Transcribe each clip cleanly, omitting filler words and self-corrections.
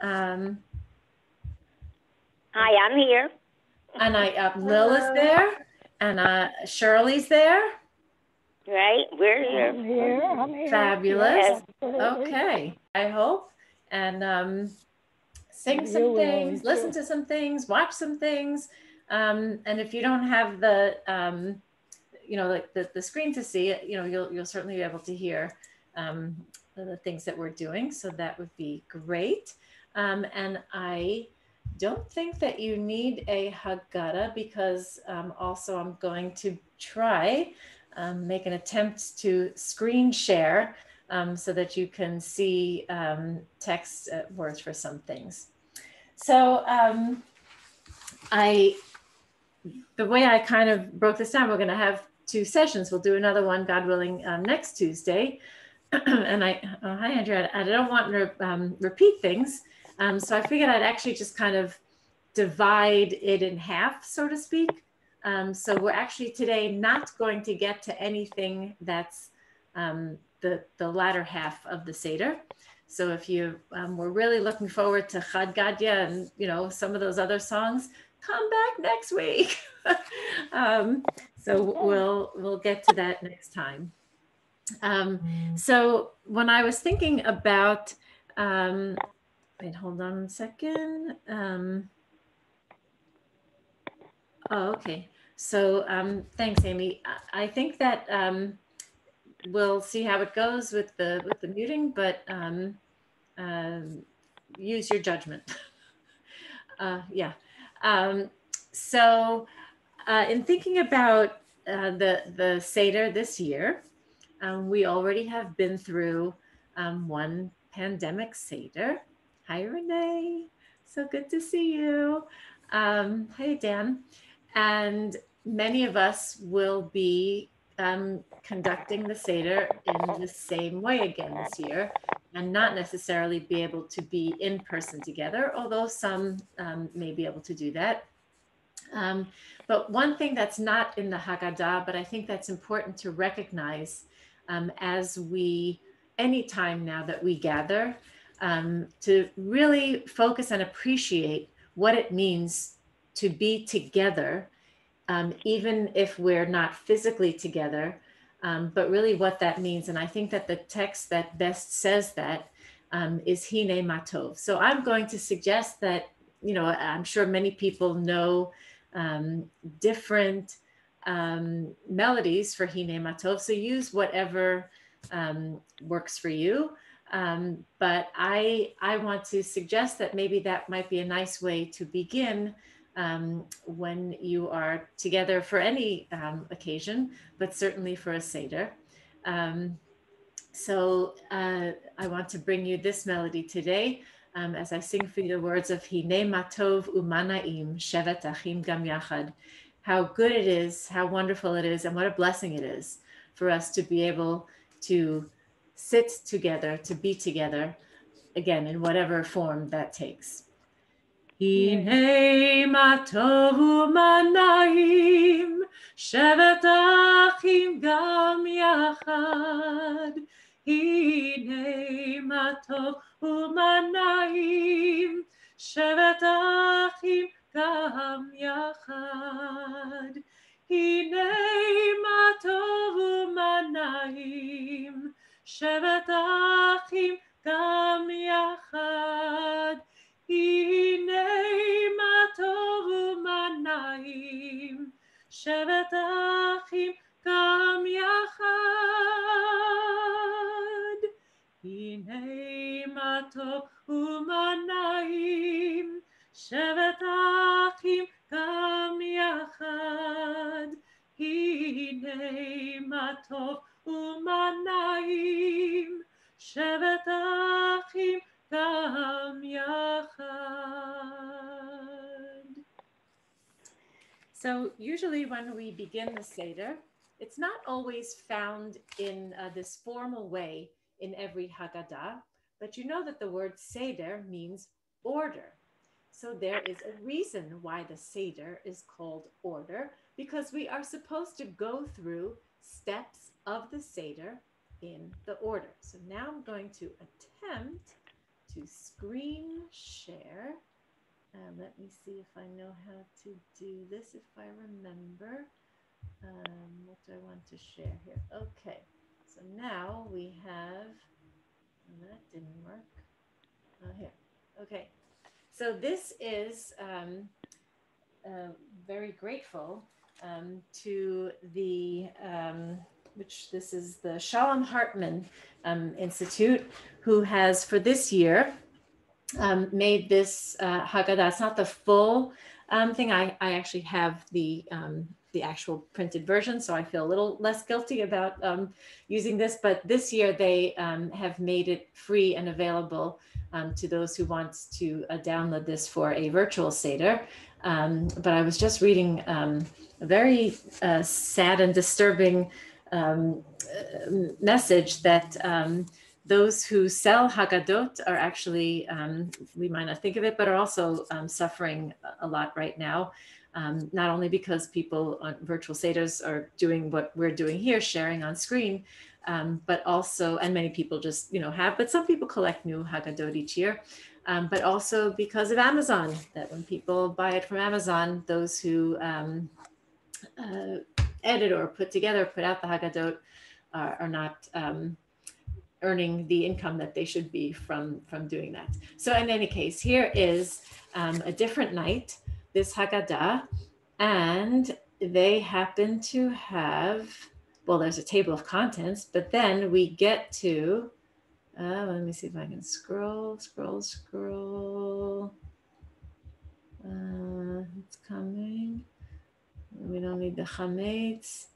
Hi, I'm here. And Lil is there, and Shirley's there. Right, we're here. I'm here. Fabulous. Yes. Okay, I hope. And sing some things, listen to some things, watch some things. And if you don't have the, like the screen to see it, you'll certainly be able to hear the things that we're doing. So that would be great. And I don't think that you need a Haggadah because also I'm going to try make an attempt to screen share so that you can see text words for some things. So the way I kind of broke this down, we're going to have 2 sessions. We'll do another one, God willing, next Tuesday. And hi, Andrea. I don't want to repeat things. So I figured I'd actually just kind of divide it in half, so to speak. So we're actually today not going to get to anything that's the latter half of the Seder. So if you were really looking forward to Chad Gadya and some of those other songs, come back next week. So we'll get to that next time. So when I was thinking about, wait, hold on a second. Oh, okay. So thanks, Amy. I think that we'll see how it goes with the muting, but use your judgment. Yeah. So in thinking about the Seder this year, we already have been through one pandemic Seder. Hi, Renee. So good to see you. Hi, Dan. And many of us will be conducting the Seder in the same way again this year and not necessarily be able to be in person together, although some may be able to do that. But one thing that's not in the Haggadah, but I think that's important to recognize as anytime now that we gather, to really focus and appreciate what it means to be together, even if we're not physically together, but really what that means. And I think that the text that best says that is Hine Matov. So I'm going to suggest that, I'm sure many people know different melodies for Hine Matov. So use whatever works for you. But I want to suggest that maybe that might be a nice way to begin when you are together for any occasion, but certainly for a Seder. So I want to bring you this melody today as I sing for you the words of Hine Matov Umanaim Shevet Achim Gam Yachad. How good it is, how wonderful it is, and what a blessing it is for us to be able to sit together, to be together, again, in whatever form that takes. Hine Matov Umanaim Shevet Achim Gam Yachad. Hine Matov Umanaim Shevet Achim Gam Yachad. Hine Matov Umanaim Shevet Achim Gam Yachad. Hine Matov Umanaim Shevet Achim Gam Yachad. Hine Matov Umanaim Shevet Achim Gam Yachad. Hine Matov Umanaim Shevet Achim Gam Yachad. So usually when we begin the Seder, it's not always found in this formal way in every Haggadah, but you know that the word Seder means order. So there is a reason why the Seder is called order, because we are supposed to go through steps of the Seder in the order. So now I'm going to attempt to to screen share. Let me see if I know how to do this, if I remember. What do I want to share here? Okay, so now we have, oh, that didn't work. Here, okay. So this is very grateful to the, which this is the Shalom Hartman Institute, who has for this year made this Haggadah. It's not the full thing. I actually have the actual printed version, so I feel a little less guilty about using this. But this year they have made it free and available to those who want to download this for a virtual Seder. But I was just reading a very sad and disturbing message that those who sell Haggadot are actually, we might not think of it, but are also suffering a lot right now. Not only because people on virtual Seders are doing what we're doing here, sharing on screen, but also, and many people just, have, but some people collect new Haggadot each year, but also because of Amazon, that when people buy it from Amazon, those who edit or put out the Haggadot are not earning the income that they should be from doing that. So in any case, here is a different night, this Haggadah, and they happen to have, well, there's a table of contents, but then we get to, let me see if I can scroll. It's coming. We don't need the chametz.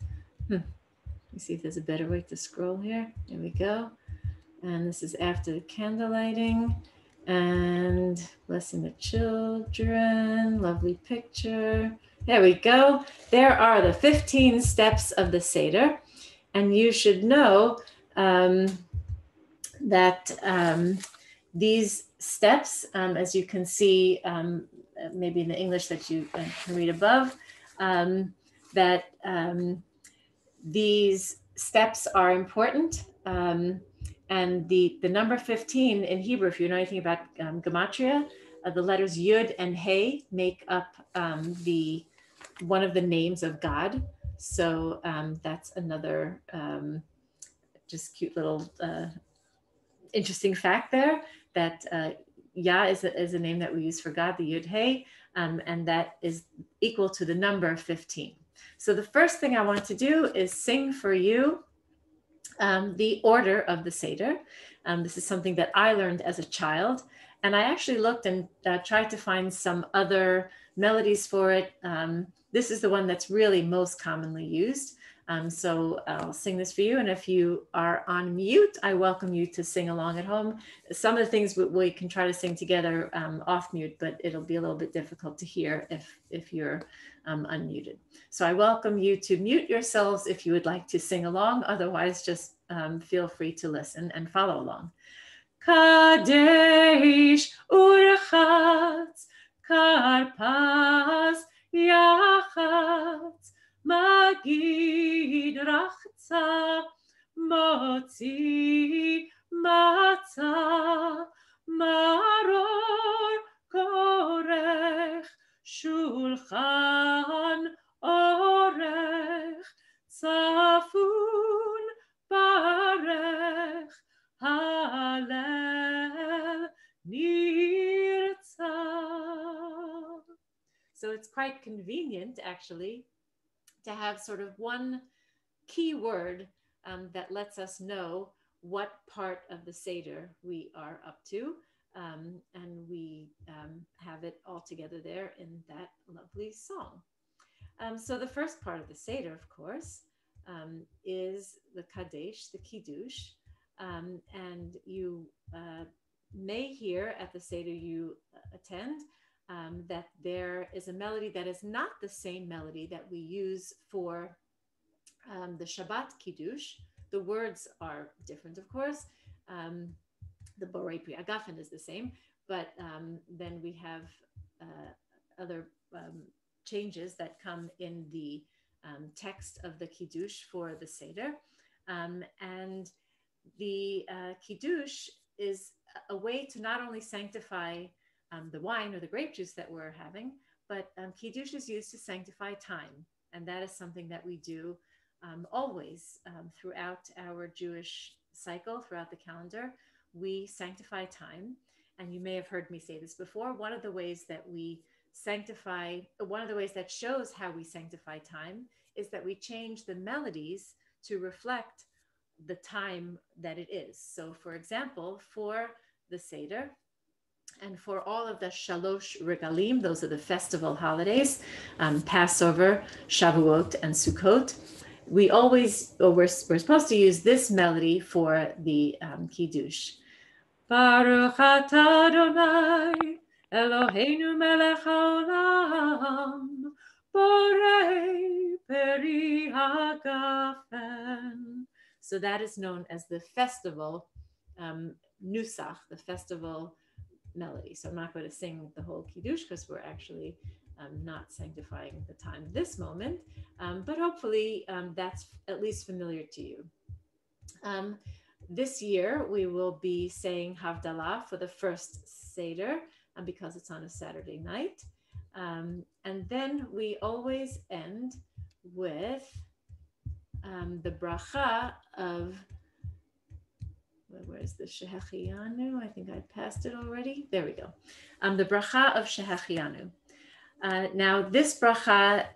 Let me see if there's a better way to scroll here. Here we go. And this is after the candle lighting and blessing the children. Lovely picture. There we go. There are the 15 steps of the Seder. And you should know that these steps, as you can see, maybe in the English that you can read above, that these steps are important. And the number 15 in Hebrew, if you know anything about gematria, the letters Yud and Hey make up one of the names of God. So that's another just cute little interesting fact there, that Yah is a name that we use for God, the Yud Hey, and that is equal to the number 15. So the first thing I want to do is sing for you the order of the Seder. This is something that I learned as a child, and I actually looked and tried to find some other melodies for it. This is the one that's really most commonly used. So I'll sing this for you, and if you are on mute, I welcome you to sing along at home. Some of the things we can try to sing together off mute, but it'll be a little bit difficult to hear if you're unmuted. So I welcome you to mute yourselves if you would like to sing along. Otherwise, just feel free to listen and follow along. Kadesh urchatz karpas yachatz magid rachza motzi matzah maror korech shulchan orech tzafun barech halel nirtzah. So it's quite convenient, actually, to have sort of one key word that lets us know what part of the Seder we are up to. And we have it all together there in that lovely song. So the first part of the Seder, of course, is the Kadesh, the Kiddush. And you may hear at the Seder you attend that there is a melody that is not the same melody that we use for the Shabbat Kiddush. The words are different, of course. The Borei Pri Agafen is the same, but then we have other changes that come in the text of the Kiddush for the Seder. And the Kiddush is a way to not only sanctify the wine or the grape juice that we're having, but Kiddush is used to sanctify time. And that is something that we do always throughout our Jewish cycle, throughout the calendar. We sanctify time. And you may have heard me say this before. One of the ways that shows how we sanctify time is that we change the melodies to reflect the time that it is. So, for example, for the Seder and for all of the Shalosh Regalim, those are the festival holidays, Passover, Shavuot, and Sukkot, we're supposed to use this melody for the Kiddush. Baruch atah Adonai, Eloheinu melech haolam, borei peri hagafen. So that is known as the festival nusach, the festival melody. So I'm not going to sing the whole Kiddush because we're actually not sanctifying the time this moment, but hopefully that's at least familiar to you. This year, we will be saying Havdalah for the first Seder, because it's on a Saturday night. And then we always end with the bracha of, where's the Shehachianu? I think I passed it already. There we go. The bracha of Shehachianu. Now, this bracha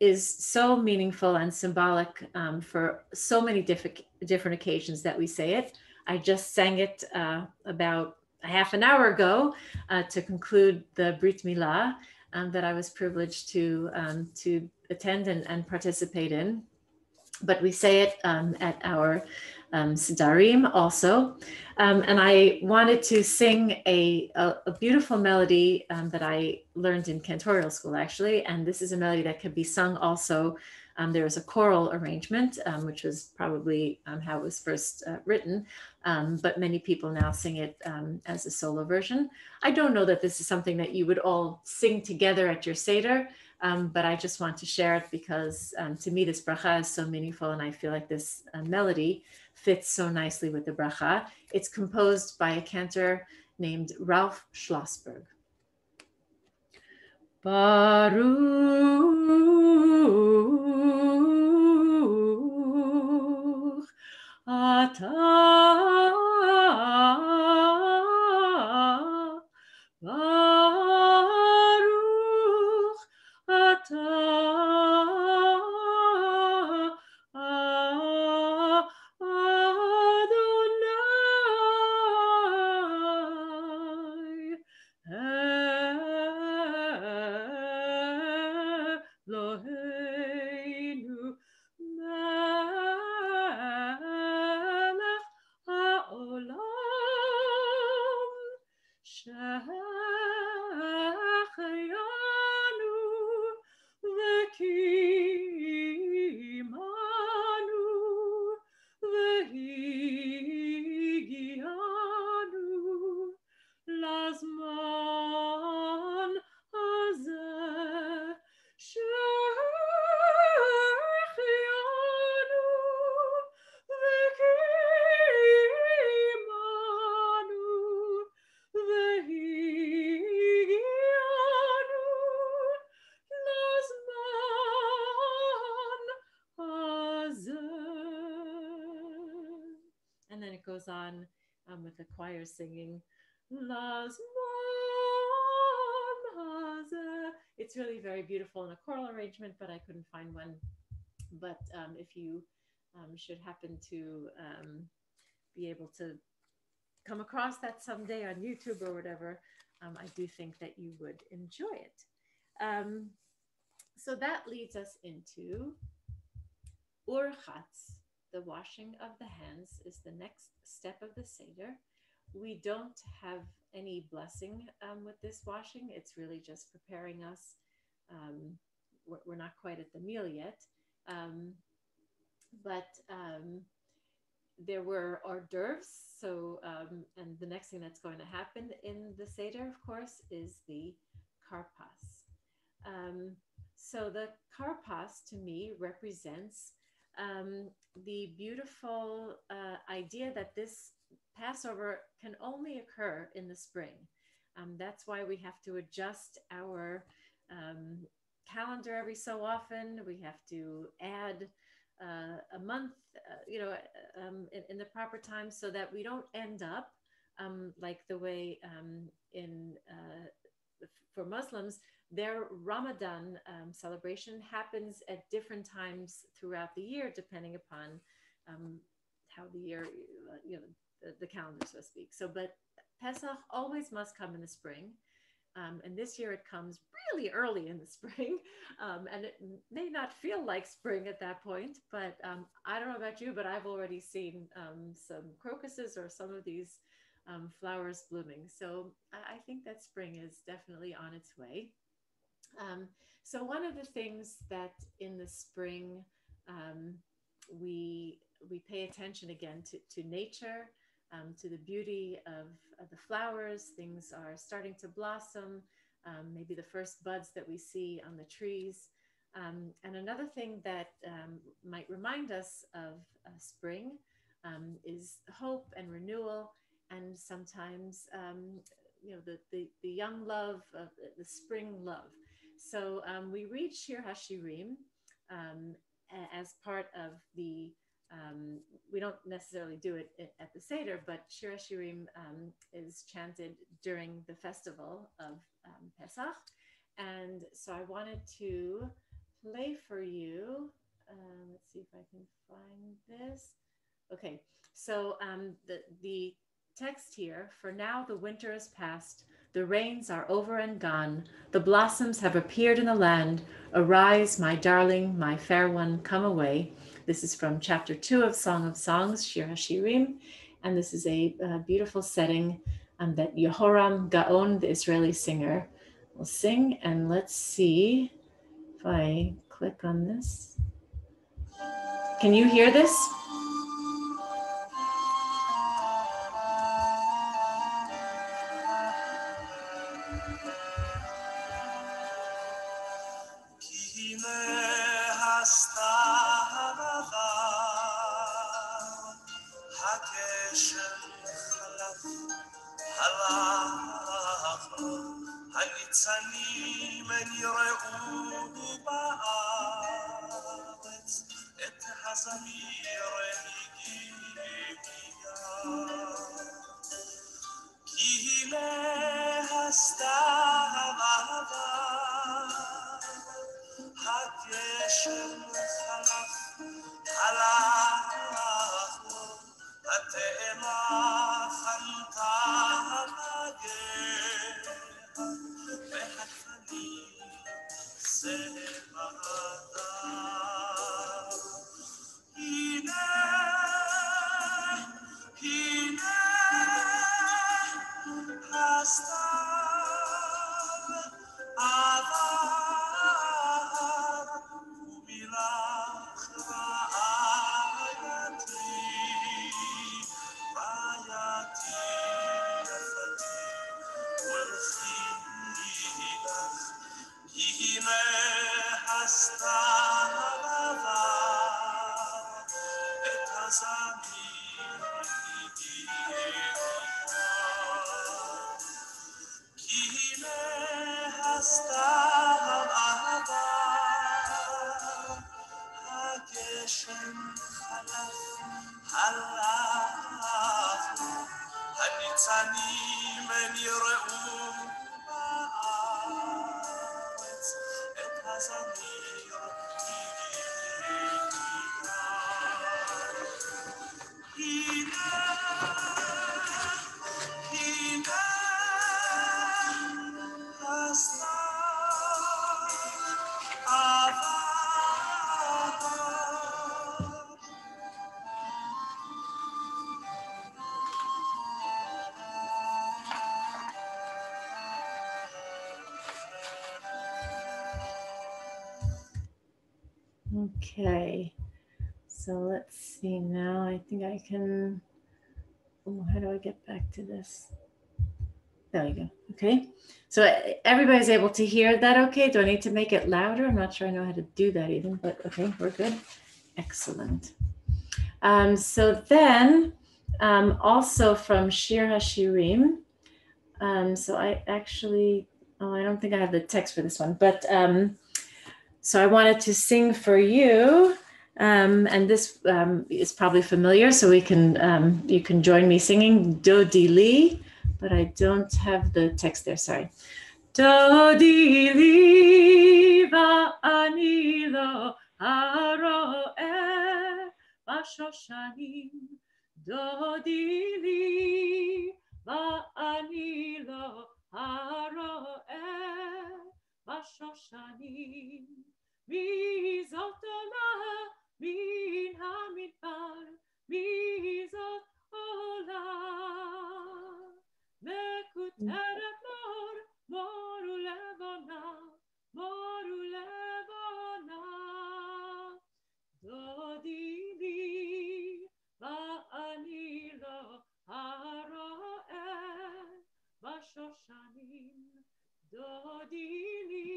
is so meaningful and symbolic for so many different occasions that we say it. I just sang it about a half an hour ago to conclude the Brit Milah that I was privileged to attend and participate in. But we say it at our Sidarim also. And I wanted to sing a beautiful melody that I learned in cantorial school, actually. And this is a melody that could be sung also. There is a choral arrangement, which was probably how it was first written. But many people now sing it as a solo version. I don't know that this is something that you would all sing together at your Seder. But I just want to share it because to me, this bracha is so meaningful, and I feel like this melody fits so nicely with the bracha. It's composed by a cantor named Ralph Schlossberg. Baruch atah Baruch atah Adonai Eloheinu melech haolam Shehachianu v'kimanu v'higianu lazman hazeh Shehachianu v'kimanu v'higianu lazman hazeh. And then it goes on with the choir singing lazman hazeh. It's really very beautiful in a choral arrangement, but I couldn't find one. But if you should happen to be able to come across that someday on YouTube or whatever, I do think that you would enjoy it. So that leads us into Urchatz. The washing of the hands is the next step of the Seder. We don't have any blessing with this washing. It's really just preparing us. We're not quite at the meal yet. But there were hors d'oeuvres. So, and the next thing that's going to happen in the Seder, of course, is the karpas. So the karpas, to me, represents the beautiful idea that this Passover can only occur in the spring. That's why we have to adjust our calendar every so often. We have to add a month, in the proper time, so that we don't end up like the way for Muslims, their Ramadan celebration happens at different times throughout the year, depending upon how the year, the calendar, so to speak. So, but Pesach always must come in the spring. And this year it comes really early in the spring, and it may not feel like spring at that point, but I don't know about you, but I've already seen some crocuses or some of these flowers blooming. So I think that spring is definitely on its way. So one of the things that in the spring um, we pay attention again to nature, to the beauty of the flowers. Things are starting to blossom, maybe the first buds that we see on the trees. And another thing that might remind us of spring is hope and renewal, and sometimes the young love, the spring love. So we read Shir HaShirim as part of the we don't necessarily do it at the Seder, but Shir HaShirim is chanted during the festival of Pesach. And so I wanted to play for you. Let's see if I can find this. Okay, so the text here: for now the winter is past, the rains are over and gone, the blossoms have appeared in the land. Arise, my darling, my fair one, come away. This is from chapter 2 of Song of Songs, Shir HaShirim, and this is a beautiful setting that Yehoram Gaon, the Israeli singer, will sing. And let's see if I click on this. Can you hear this? הניצנים הן יראו בארץ, את הזמיר הגיע. כי הנה הסתיו עבר, הגשם חלף, הלך לו, התאמה חנתה בגר. והגפנים צבעתם. הנה, הנה, הסתיו עבר, ומילך רעייתי, רעייתי יפתי. הנה הסתיו עבר, את הזמיר הגיע. כי הנה הסתיו עבר, הגשם חלף, הלך לו, הניצנים הן יראו בארץ, את הזמיר הגיע. הנה, הנה, הסתיו עבר. Okay, so let's see now. I think I can, how do I get back to this? There we go. Okay, so everybody's able to hear that okay? Do I need to make it louder? I'm not sure I know how to do that even, but okay, we're good. Excellent. So then also from Shir HaShirim. So I actually, I don't think I have the text for this one, but so I wanted to sing for you. And this is probably familiar, so we can you can join me singing Dodi Li, but I don't have the text there, sorry. Dodi Li va'ani lo haro'eh b'shoshanim. Dodi li va'ani lo haro'eh b'shoshanim. Mizot olah min hamidbar, mizot olah mekuteret moru levona, moru levona. Dodi li va'ani lo haro'eh b'shoshanim. Dodi li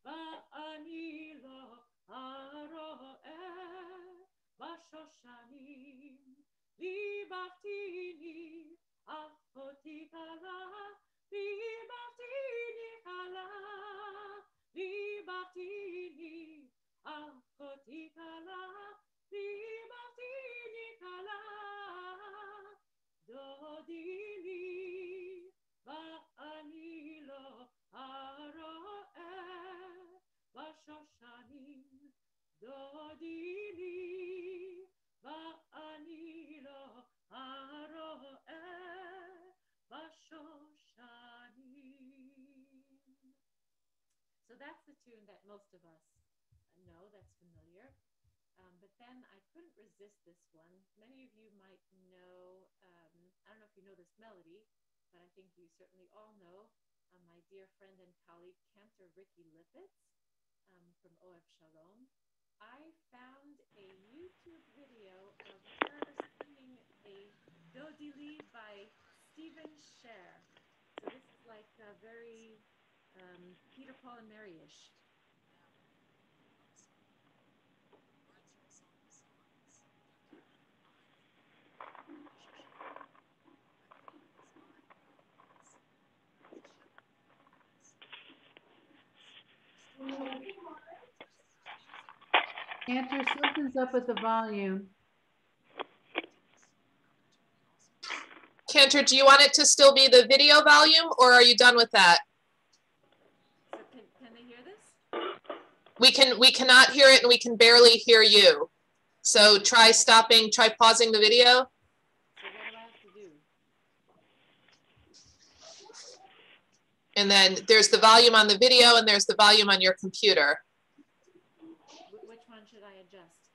va'ani lo haro'eh b'shoshanim. Libaftini achoti kala, libaftini kala, libaftini achoti kala, libaftini kala. Dodi li va'ani lo haro'eh b'shoshanim. Dodi li va'ani lo haro'eh b'shoshanim. So that's the tune that most of us know, that's familiar. But then I couldn't resist this one. Many of you might know, I don't know if you know this melody, but I think you certainly all know my dear friend and colleague Cantor Lorna from OF Shalom. I found a YouTube video of her singing a Dodi Li by Stephen Scher. So this is like a very Peter, Paul, and Mary-ish. Cantor, something's up with the volume. Cantor, do you want it to still be the video volume, or are you done with that? So can they hear this? We cannot hear it, and we can barely hear you. So try pausing the video. So what do I have to do? And then there's the volume on the video, and there's the volume on your computer. Which one should I adjust?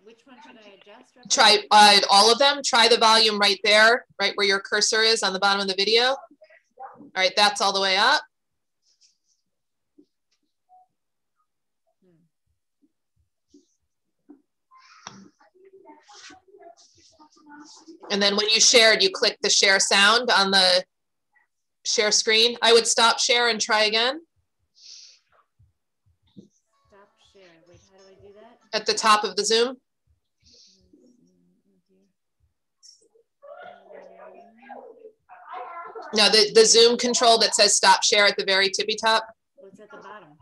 Which one should I adjust? Rebecca? Try all of them. Try the volume right there, right where your cursor is on the bottom of the video. All right, that's all the way up. And then when you shared, you click the share sound on the share screen. I would stop share and try again. Stop share. Wait, how do I do that? At the top of the Zoom. No, the Zoom control that says stop share at the very tippy top. What's at the bottom?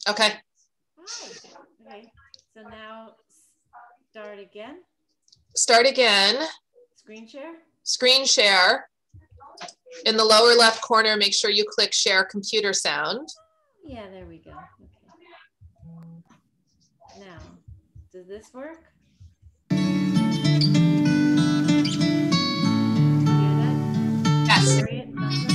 Okay. Oh, okay. So now start again. Start again. Screen share. Screen share. In the lower left corner, make sure you click share computer sound. Yeah, there we go. Okay. Now, does this work? Yes. Harriet, thumbs up.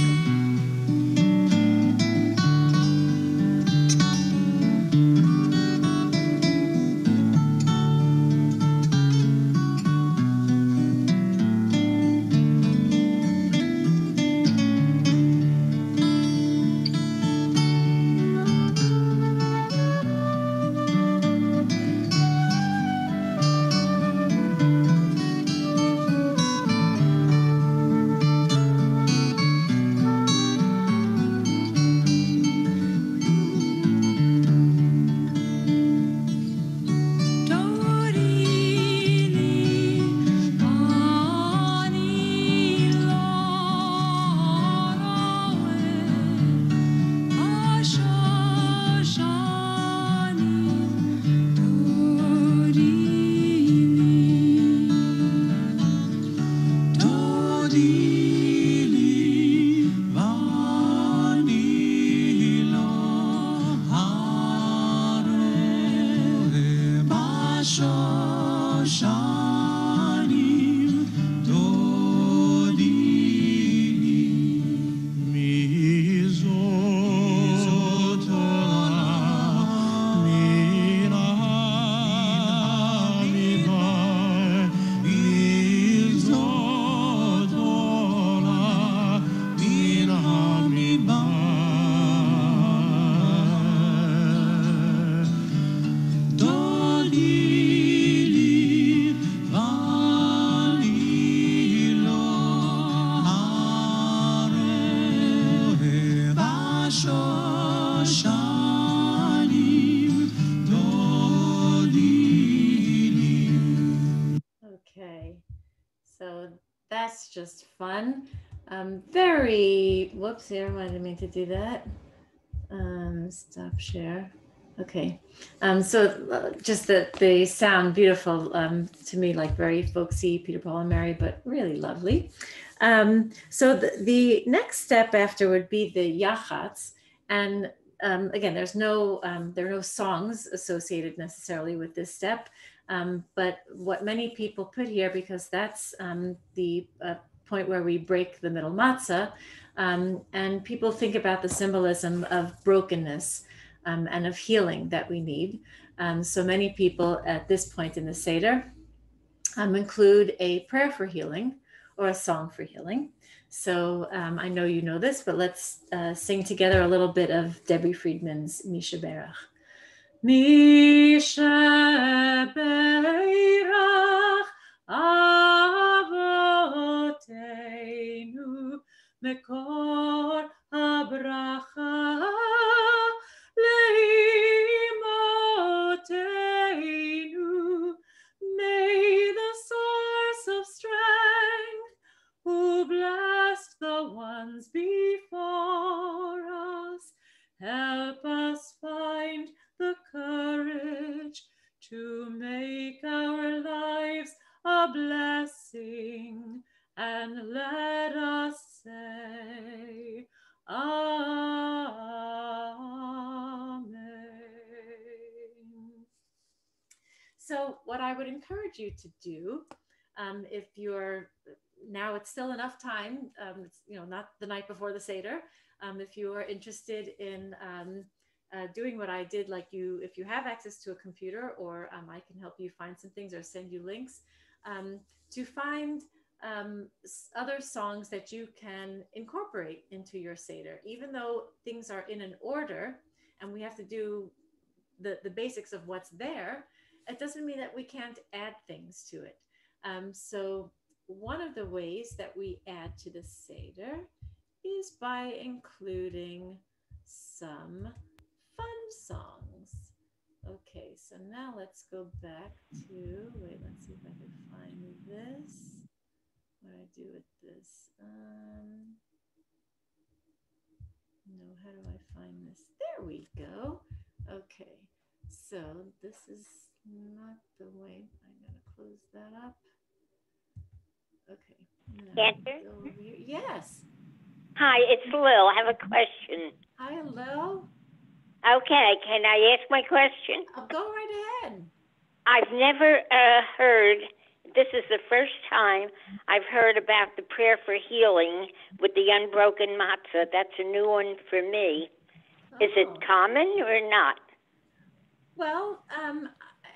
So that's just fun. Very, whoops, here, I didn't mean to do that. Stop share. Okay. Just the sound beautiful to me, like very folksy, Peter, Paul and Mary, but really lovely. So the next step after would be the yachats. And again, there are no songs associated necessarily with this step. But what many people put here, because that's the point where we break the middle matzah, and people think about the symbolism of brokenness and of healing that we need. So many people at this point in the Seder include a prayer for healing or a song for healing. So I know you know this, but let's sing together a little bit of Debbie Friedman's Misha Berach. Misha Berach Avoteinu Mekor habracha leimoteinu. May the source of strength, who blessed the ones before us, help us find the courage to make our lives a blessing, and let us say Amen. So what I would encourage you to do, if you're, now it's still enough time, it's, not the night before the Seder, if you are interested in doing what I did, like if you have access to a computer, or I can help you find some things or send you links, to find other songs that you can incorporate into your Seder, even though things are in an order and we have to do the basics of what's there. It doesn't mean that we can't add things to it. So one of the ways that we add to the Seder is by including some fun songs. Okay, so now let's go back to, let's see if I can find this. What do I do with this? No, how do I find this? There we go. Okay, so this is not the way. I'm going to close that up. Okay. Cantor? Yes. Hi, it's Lil. I have a question. Hi, Lil. Okay, can I ask my question? Go right ahead. I've never heard, this is the first time I've heard about the prayer for healing with the unbroken matzah. That's a new one for me. Is it common or not? Well,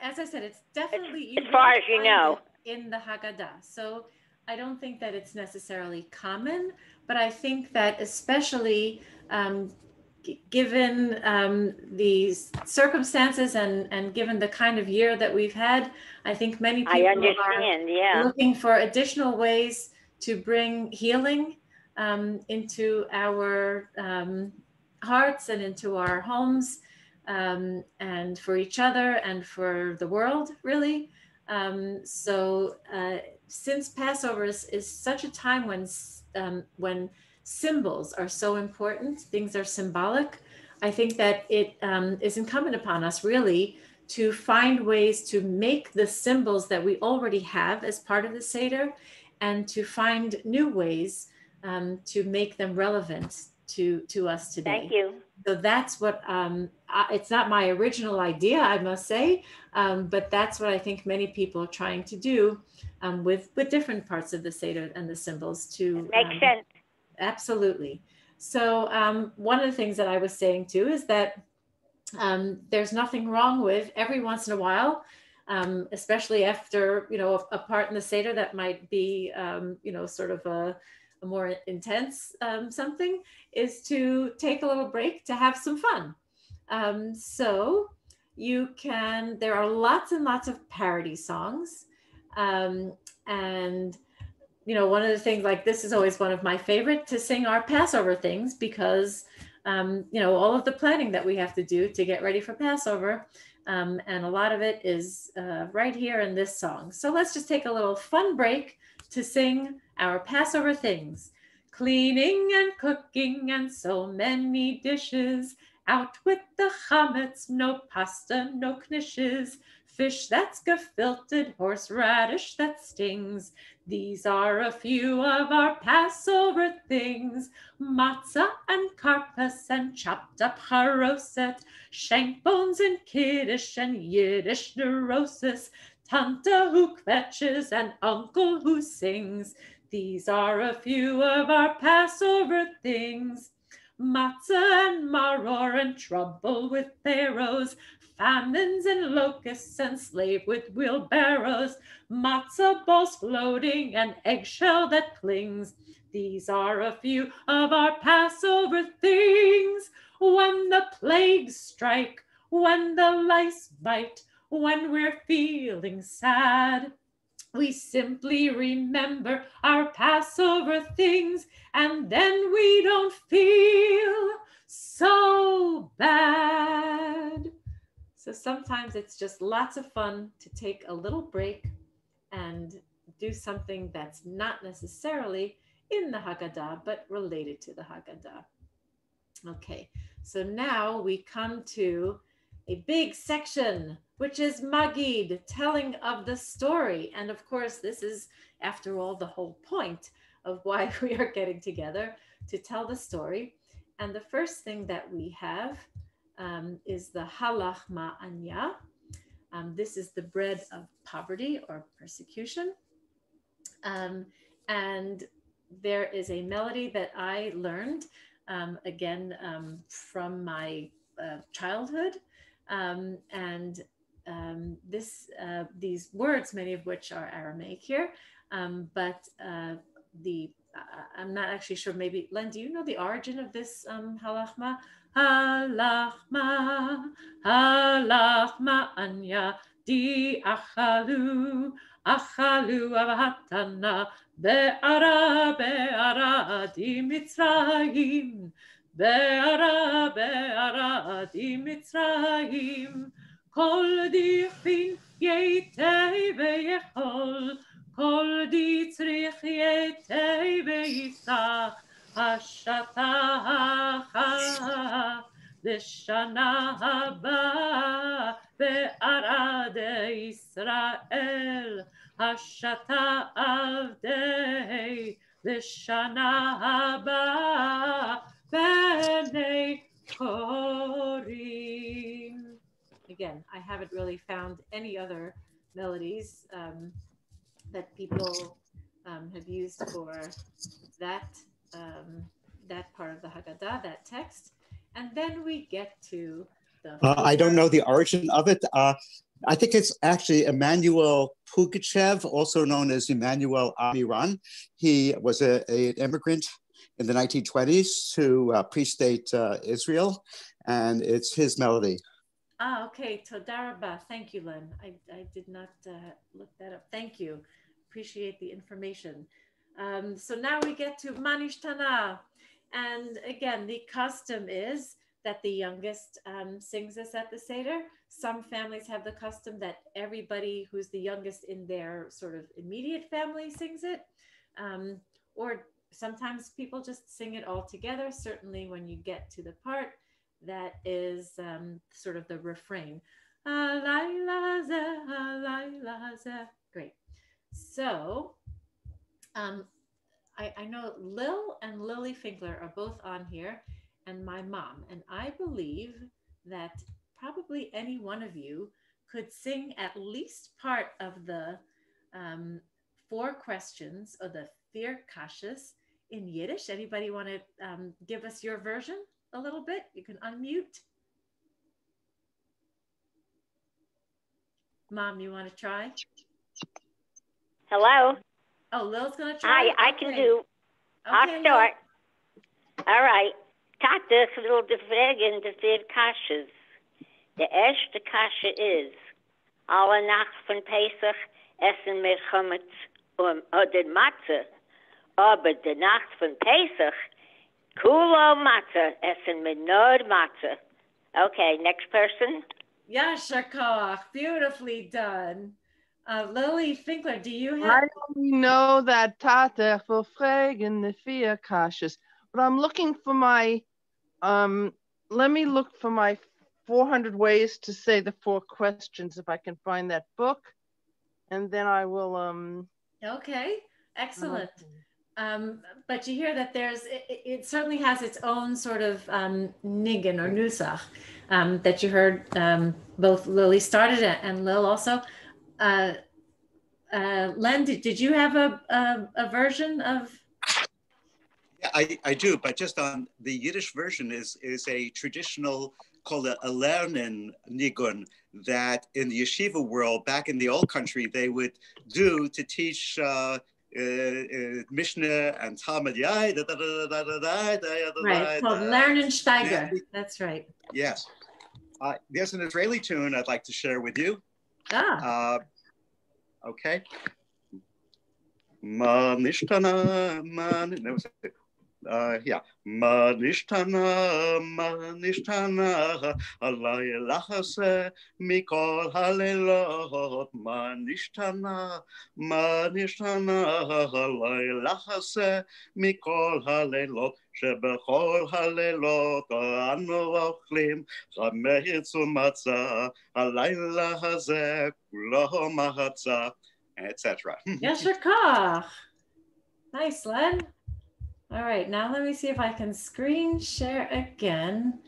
as I said, it's definitely, as far as you know, in the Haggadah. So I don't think that it's necessarily common, but I think that especially given the circumstances and given the kind of year that we've had, I think many people are looking for additional ways to bring healing into our hearts and into our homes, and for each other and for the world, really. Since Passover is such a time when symbols are so important, things are symbolic, I think that it is incumbent upon us really to find ways to make the symbols that we already have as part of the Seder, and to find new ways to make them relevant to us today. Thank you. So that's what, it's not my original idea, I must say, but that's what I think many people are trying to do with different parts of the Seder and the symbols to— Makes sense. Absolutely. So one of the things that I was saying too is that there's nothing wrong with every once in a while, especially after, a part in the Seder that might be, sort of a more intense something, is to take a little break to have some fun. So you can, there are lots and lots of parody songs. And one of the things, like, this is always one of my favorite to sing our Passover things, because all of the planning that we have to do to get ready for Passover, and a lot of it is right here in this song. So let's just take a little fun break to sing our Passover things. Cleaning and cooking and so many dishes. Out with the chametz, no pasta, no knishes. Fish that's gefiltered, horseradish that stings. These are a few of our Passover things. Matzah and karpas and chopped up charoset. Shank bones and kiddush and Yiddish neurosis. Tante who kvetches and uncle who sings. These are a few of our Passover things. Matzah and maror and trouble with pharaohs, famines and locusts and slave with wheelbarrows, matzah balls floating and eggshell that clings. These are a few of our Passover things. When the plagues strike, when the lice bite, when we're feeling sad, we simply remember our Passover things, and then we don't feel so bad. So sometimes it's just lots of fun to take a little break and do something that's not necessarily in the Haggadah, but related to the Haggadah. Okay, so now we come to a big section, which is Magid, telling of the story. And of course, this is, after all, the whole point of why we are getting together, to tell the story. And the first thing that we have is the halach ma'anya. This is the bread of poverty or persecution. And there is a melody that I learned, again, from my childhood. These words, many of which are Aramaic here, but I'm not actually sure. Maybe Len, do you know the origin of this halachma? Halachma, halachma anya di achalu, achalu avatana be'ara di Mitzrayim. Be'ara, be'ara di Mitzrayim, kol dichin yetei ve'yechol, kol ditzrich yetei ve'yisach, hashatacha l'shana haba, be'ara de Yisrael, hashata avdei l'shana haba, B'nei Chorim. Again, I haven't really found any other melodies that people have used for that part of the Haggadah, that text. And then we get to the... I don't know the origin of it. I think it's actually Emmanuel Pugachev, also known as Emmanuel Amiran. He was an immigrant in the 1920s to pre-state Israel, and it's his melody. Okay, Toda Rabba. Thank you, Len. I did not look that up. Thank you. Appreciate the information. So now we get to Manishtana. And again, the custom is that the youngest sings this at the Seder. Some families have the custom that everybody who's the youngest in their sort of immediate family sings it. Or sometimes people just sing it all together, certainly when you get to the part that is sort of the refrain. Great. So I know Lil and Lily Finkler are both on here, and my mom. And I believe that probably any one of you could sing at least part of the 4 questions or the 4 kashas in Yiddish. Anybody want to give us your version a little bit? You can unmute. Mom, you want to try? Hello? Oh, Lil's going to try? Hi, I can do. I'll Okay, start. All right. Tata will de vragen de 4 kashas. De erste kasha is, alle Nacht von Pesach essen wir Chametz oder Matze. Aber de Nacht von Pesach, Kulo Matze, essen wir nur Matze. Okay, next person. Yasher Koach, beautifully done. Lily Finkler, do you I have? only know that Tater will fragen the fear cautious, but I'm looking for my, let me look for my 400 ways to say the 4 questions if I can find that book. And then I will, Okay, excellent. But you hear that it certainly has its own sort of niggin or nusach that you heard both Lily started it and Lil also. Len, did you have a version of? Yeah, I do, but just on the Yiddish version is a traditional called a lernen nigun that in the yeshiva world back in the old country they would do to teach Mishnah and Talmud. Right, it's called Lernen-Steiger. That's right. Yes. There's an Israeli tune I'd like to share with you. Okay. Ma nishtana, yeah. Ma nishtana, alay lachase mikol halelot. Ma nishtana, alay lachase mikol halelot. שבכל הלילות אנו אוכלים חמץ ומצה, הלילה הזה כולו מצה, etc. Yasher Koch. Nice, Len. All right, now let me see if I can screen share again.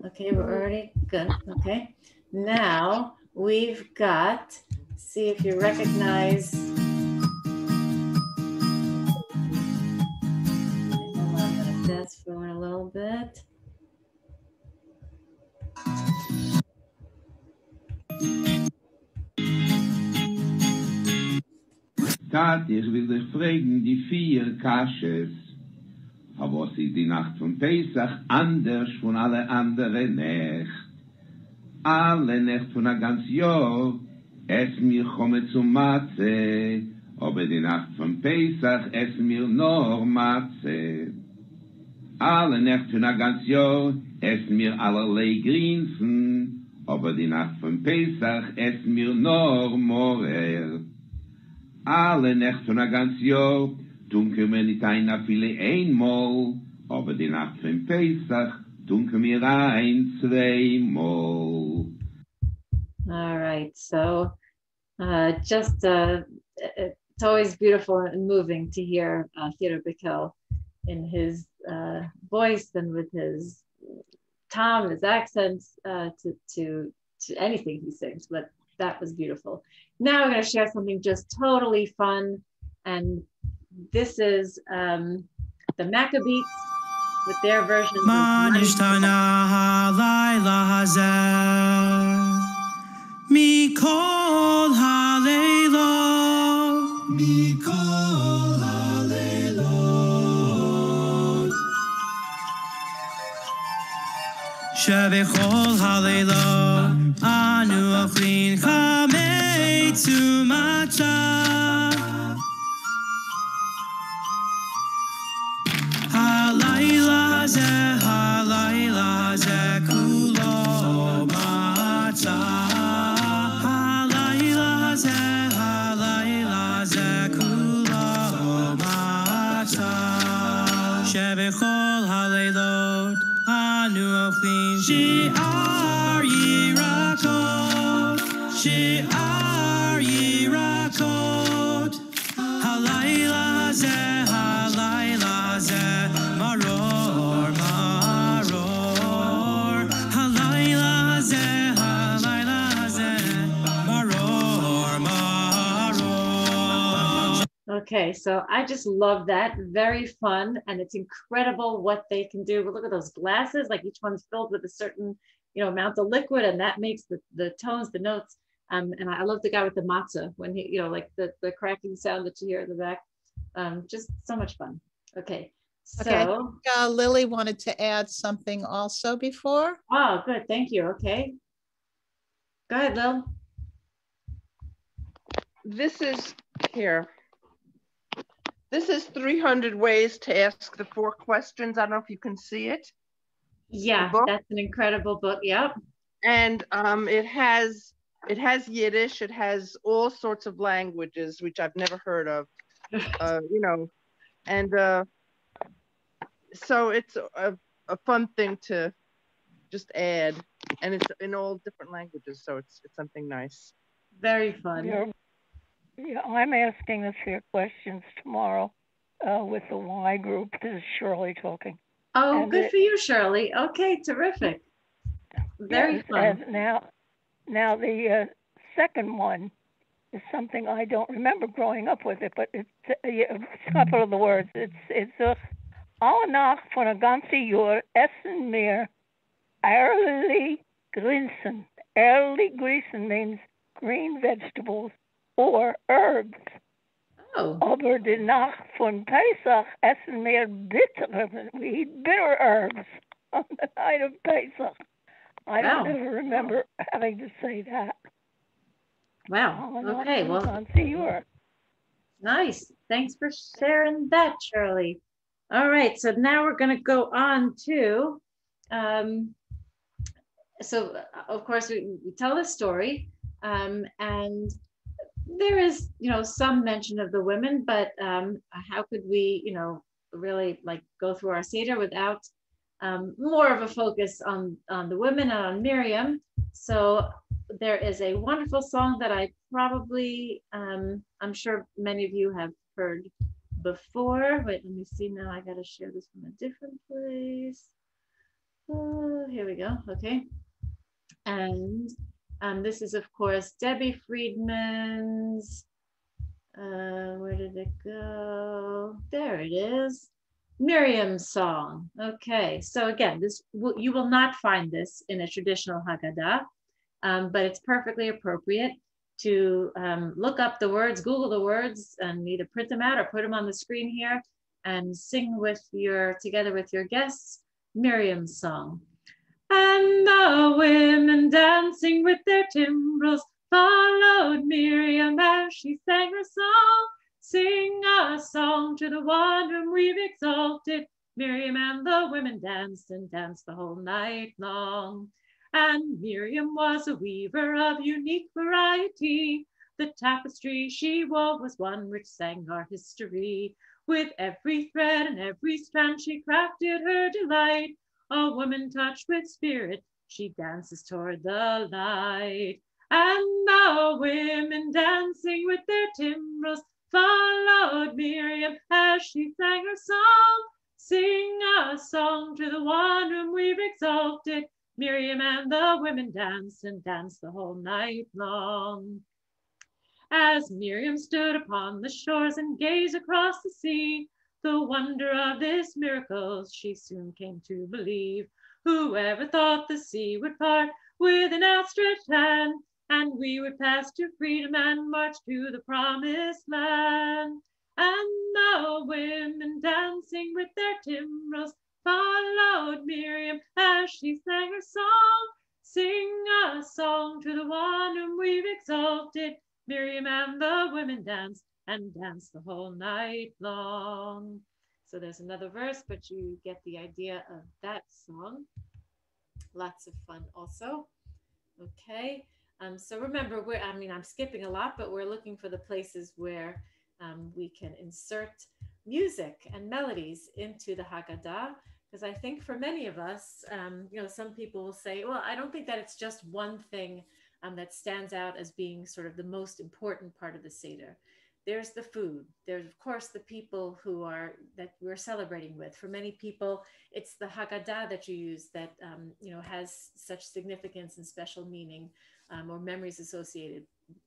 Okay, we're already good. Okay, now we've got, see if you recognize. Fast forward a little bit. Tat, ich will dich fragen, die 4 Kasches. Aber was ist die Nacht von Pesach anders von alle anderen Nacht? Alle Nacht von ein ganz Jahr, es mir komme zum Matze, aber die Nacht von Pesach, es mir nur Matze. Alle Nacht von ein ganz Jahr, es mir allerlei Grinsen, aber die Nacht von Pesach, es mir nur Morer. Alle Nacht von ein ganz Jahr, dunkel mir nicht einer viele einmal, aber die Nacht von Pesach, dunkel mir ein zweimal. All right, so just it's always beautiful and moving to hear Theodore Bickel in his voice and with his tom, his accents to anything he sings, but that was beautiful. Now I'm going to share something just totally fun, and this is the Maccabees with their version of Mikol Halelot, Mikol Halelot, Shebechol Halelot, Anu Ochlin Chametz U'Matza, Halayla Zeh Kulo Matza. Shebechol halelot anu ochlin she'ar yirakot, she'ar yirakot, halayla zeh maror maror, halayla zeh maror maror. Okay, so I just love that. Very fun, and it's incredible what they can do. But look at those glasses, like each one's filled with a certain, amount of liquid, and that makes the tones, the notes. And I love the guy with the matzah when he, like the cracking sound that you hear in the back. Just so much fun. Okay, so. Okay, Lily wanted to add something also before. Oh, good, thank you. Okay, go ahead, Lil. this is here. This is 300 ways to ask the 4 questions. I don't know if you can see it. Yeah, that's an incredible book. Yep. And it has It has Yiddish. It has all sorts of languages, which I've never heard of, you know, and so it's a fun thing to just add, and it's in all different languages, so it's something nice. Very fun. Yeah, I'm asking the fair questions tomorrow with the Y group. This is Shirley talking. Oh, And good for you, Shirley. Okay, terrific. Very yes, fun. and now the second one is something I don't remember growing up with it, but it's a couple of the words. It's alle Nacht von a ganze Jahr essen wir early grießen. Early grießen means green vegetables or herbs. Oh. Aber die Nacht von Pesach essen wir bittere. We eat bitter herbs on the night of Pesach. I don't ever remember having to say that. Wow. Okay. Well, Well, nice. Thanks for sharing that, Shirley. All right. So now we're going to go on to, so of course we tell the story, and there is, you know, some mention of the women, but how could we, you know, really like go through our Seder without more of a focus on the women and on Miriam. So there is a wonderful song that I probably, I'm sure many of you have heard before. Wait, let me see now. I got to share this from a different place. Oh, here we go. Okay. And this is, of course, Debbie Friedman's, where did it go? There it is. Miriam's song. Okay, so again, you will not find this in a traditional Haggadah, but it's perfectly appropriate to look up the words, Google the words, and either print them out or put them on the screen here and sing together with your guests, Miriam's song. And the women dancing with their timbrels followed Miriam as she sang her song. Sing a song to the one whom we've exalted. Miriam and the women danced and danced the whole night long. And Miriam was a weaver of unique variety. The tapestry she wove was one which sang our history. With every thread and every strand she crafted her delight. A woman touched with spirit, she dances toward the light. And the women dancing with their timbrels followed Miriam as she sang her song. Sing a song to the one whom we've exalted. Miriam and the women danced and danced the whole night long. As Miriam stood upon the shores and gazed across the sea, the wonder of this miracle she soon came to believe. Whoever thought the sea would part with an outstretched hand, and we would pass to freedom and march to the promised land. And the women dancing with their timbrels followed Miriam as she sang her song. Sing a song to the one whom we've exalted. Miriam and the women danced and danced the whole night long. So there's another verse, but you get the idea of that song. Lots of fun also. Okay. So remember, I'm skipping a lot, but we're looking for the places where we can insert music and melodies into the Haggadah, because I think for many of us, some people will say, well, I don't think that it's just one thing that stands out as being sort of the most important part of the Seder. There's the food. There's, of course, the people that we're celebrating with. For many people, it's the Haggadah that you use that, has such significance and special meaning or memories associated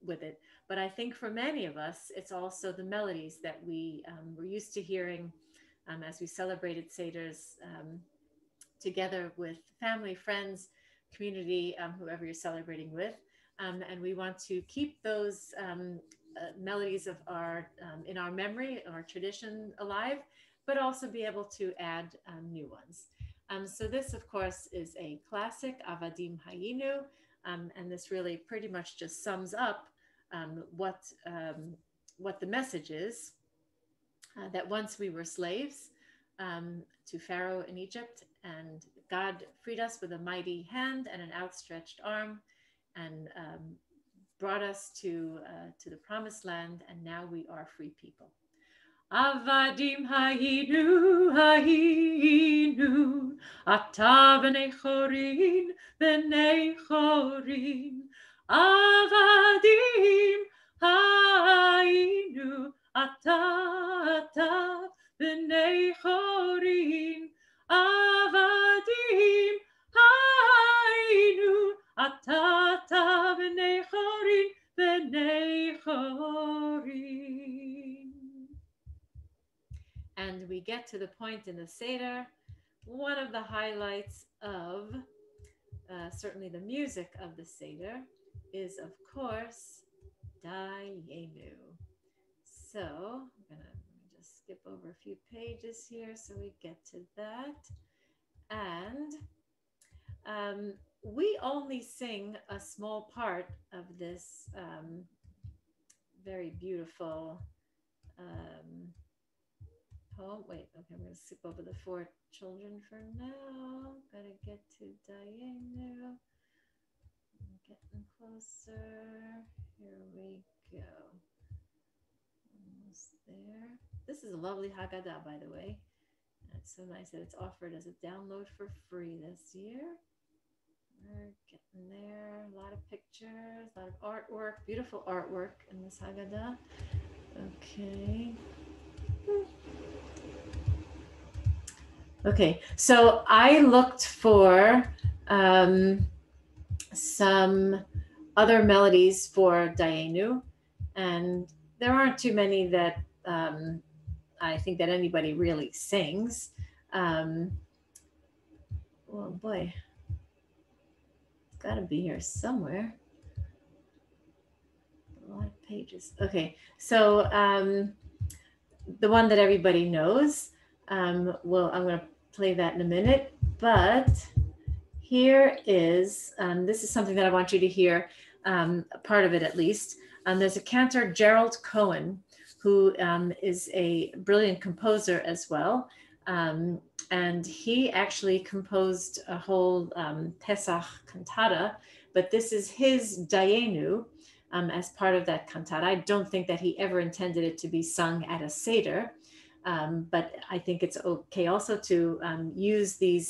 with it. But I think for many of us, it's also the melodies that we were used to hearing as we celebrated Seders together with family, friends, community, whoever you're celebrating with. And we want to keep those melodies of in our memory, our tradition alive, but also be able to add new ones. So this, of course, is a classic, Avadim Hayinu, and this really pretty much just sums up what the message is, that once we were slaves to Pharaoh in Egypt, and God freed us with a mighty hand and an outstretched arm, and brought us to the promised land, and now we are free people. Avadim hayinu, hayinu, ata b'nei chorin, avadim hayinu, ata b'nei chorin, avadim hayinu, ata b'nei chorin. And we get to the point in the Seder, one of the highlights of certainly the music of the Seder is, of course, Dayenu. So I'm going to just skip over a few pages here so we get to that. And we only sing a small part of this very beautiful poem. Wait, okay, I'm going to skip over the 4 children for now. Gotta get to Dayenu. I'm getting closer. Here we go. Almost there. This is a lovely Haggadah, by the way. It's so nice that it's offered as a download for free this year. We're getting there. A lot of pictures, a lot of artwork, beautiful artwork in this Haggadah. Okay. Okay, so I looked for some other melodies for Dayenu, and there aren't too many that I think that anybody really sings. Oh boy, it's got to be here somewhere. A lot of pages. Okay, so the one that everybody knows. Well, I'm going to play that in a minute, but here is, this is something that I want you to hear, part of it at least. There's a cantor, Gerald Cohen, who is a brilliant composer as well. And he actually composed a whole Pesach cantata, but this is his Dayenu as part of that cantata. I don't think that he ever intended it to be sung at a Seder. But I think it's okay also to use the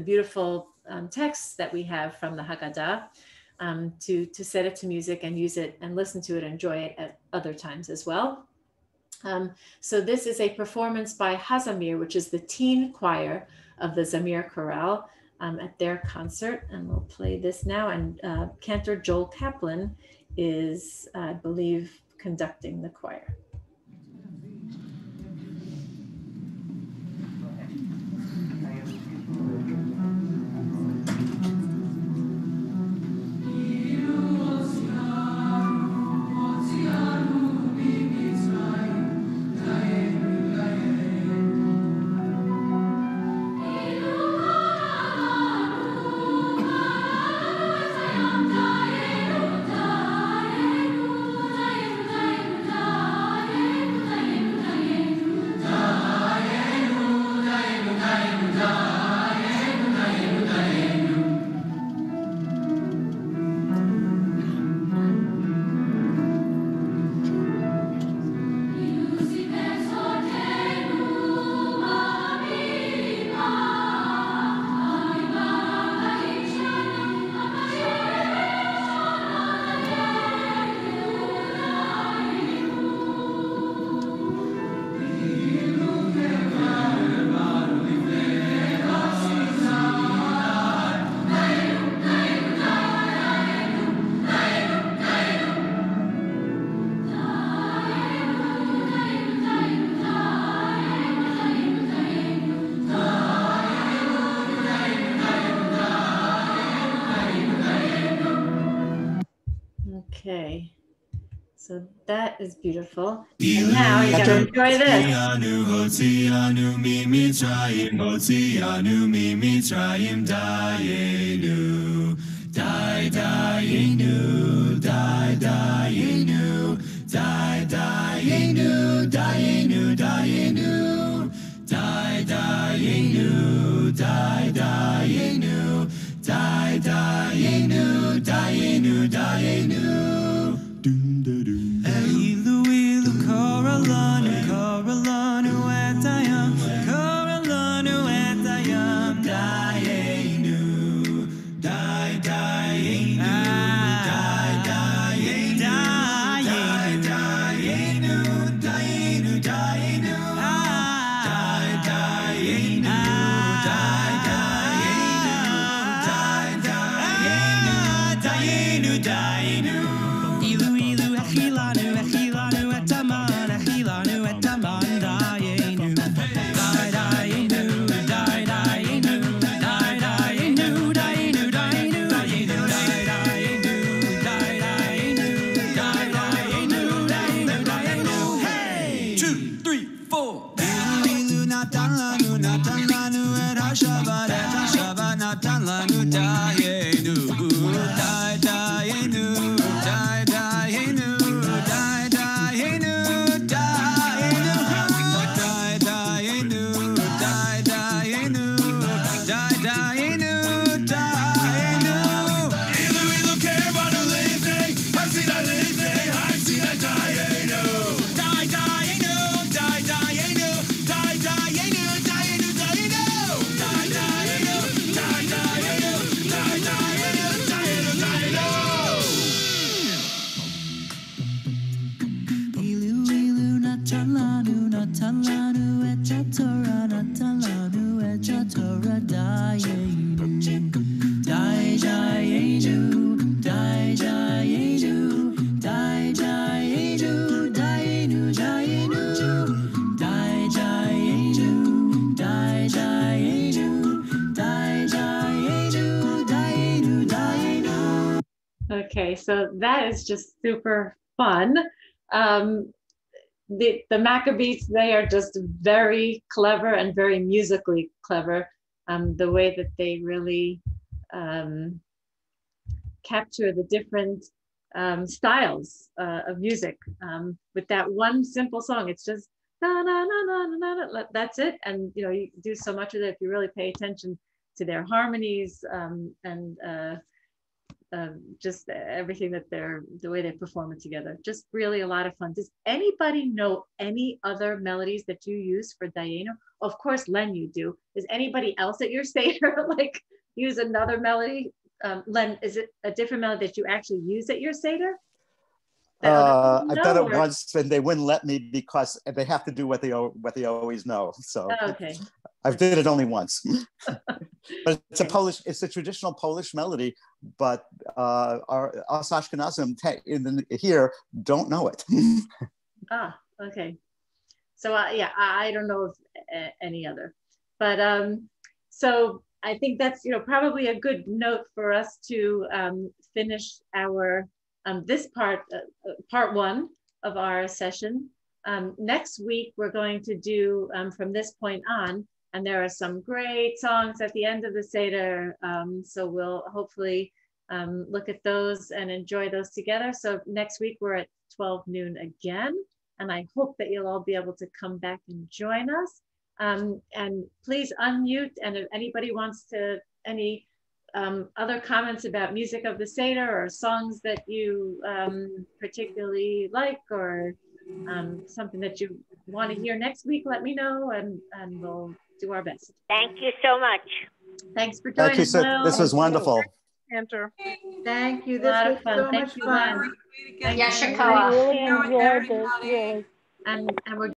beautiful texts that we have from the Haggadah to set it to music and use it and listen to it, enjoy it at other times as well. So this is a performance by Hazamir, which is the teen choir of the Zamir Chorale at their concert. And we'll play this now. And Cantor Joel Kaplan is, I believe, conducting the choir. Okay, so that is beautiful. And now you're going to enjoy this. Dayenu, Dayenu, Dayenu. Ilu natan lanu et hashabat natan lanu dayenu dayenu dayenu dayenu dayenu dayenu dayenu dayenu dayenu ilu kebanu leze hasina leze hasina dayenu dayenu dayenu dayenu dayenu dayenu dayenu dayenu Ilu natalanu natalanu echatora natalanu echatora dayenu dayenu dayenu dayenu dayenu dayenu dayenu dayenu dayenu dayenu. Okay, so that is just super fun. The Maccabees, they are just very clever and very musically clever. The way that they really capture the different styles of music with that one simple song. It's just na na na na na na. That's it, and you know you do so much of it if you really pay attention to their harmonies and just everything that the way they perform it together. Just really a lot of fun. Does anybody know any other melodies that you use for Dayenu? Of course, Len, you do. Is anybody else at your Seder like use another melody? Len, is it a different melody that you actually use at your Seder? I've done it once and they wouldn't let me because they have to do what they always know. So okay. I've did it only once. But it's it's a traditional Polish melody, but us Ashkenazim here don't know it. Okay. So yeah, I don't know of any other, but so I think that's probably a good note for us to finish our this part one of our session. Next week we're going to do from this point on. And there are some great songs at the end of the Seder. So we'll hopefully look at those and enjoy those together. So next week we're at 12 noon again. And I hope that you'll all be able to come back and join us. And please unmute. And if anybody wants to, any other comments about music of the Seder or songs that you particularly like or something that you want to hear next week, let me know and we'll do our best. Thank you so much. Thanks for joining us. This was wonderful. Cantor. Thank you. This was so much fun. Yes, I really enjoyed this. Really. And we're